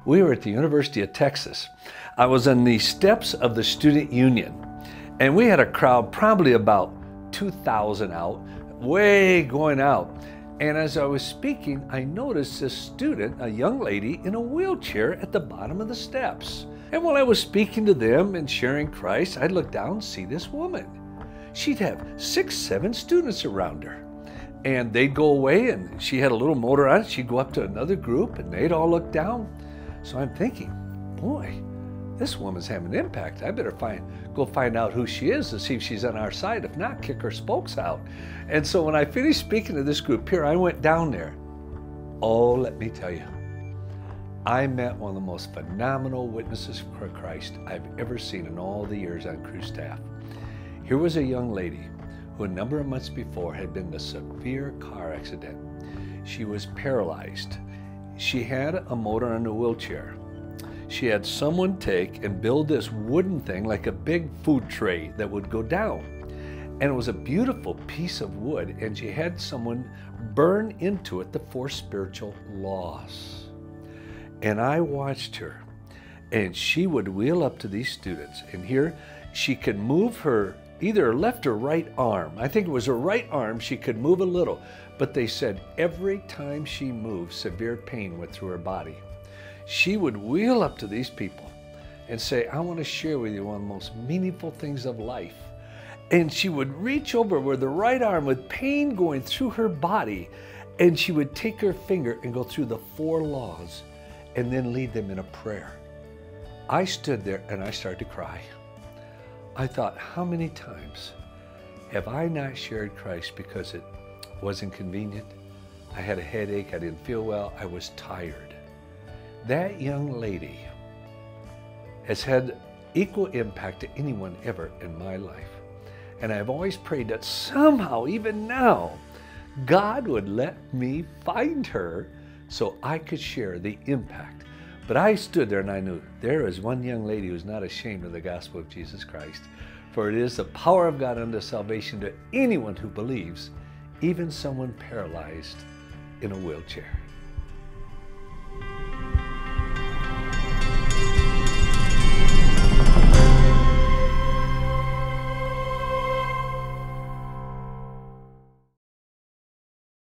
we were at the University of Texas. I was on the steps of the Student Union, and we had a crowd probably about 2,000 out, way going out. And as I was speaking, I noticed this student, a young lady, in a wheelchair at the bottom of the steps. And while I was speaking to them and sharing Christ, I'd look down and see this woman. She'd have 6, 7 students around her. And they'd go away, and she had a little motor on it. She'd go up to another group, and they'd all look down. So I'm thinking, boy, this woman's having an impact. I better go find out who she is to see if she's on our side. If not, kick her spokes out. And so when I finished speaking to this group here, I went down there. Oh, let me tell you, I met one of the most phenomenal witnesses for Christ I've ever seen in all the years on crew staff. Here was a young lady who a number of months before had been in a severe car accident. She was paralyzed. She had a motor on a wheelchair. She had someone take and build this wooden thing like a big food tray that would go down. And it was a beautiful piece of wood, and she had someone burn into it the 4 spiritual laws. And I watched her, and she would wheel up to these students, and here she could move her either her left or right arm. I think it was her right arm. She could move a little, but they said every time she moved, severe pain went through her body. She would wheel up to these people and say, I want to share with you one of the most meaningful things of life. And she would reach over with the right arm with pain going through her body, and she would take her finger and go through the 4 laws and then lead them in a prayer. I stood there and I started to cry. I thought, how many times have I not shared Christ because it wasn't convenient? I had a headache, I didn't feel well, I was tired. That young lady has had equal impact to anyone ever in my life. And I've always prayed that somehow, even now, God would let me find her so I could share the impact. But I stood there and I knew there is one young lady who's not ashamed of the gospel of Jesus Christ. For it is the power of God unto salvation to anyone who believes, even someone paralyzed in a wheelchair.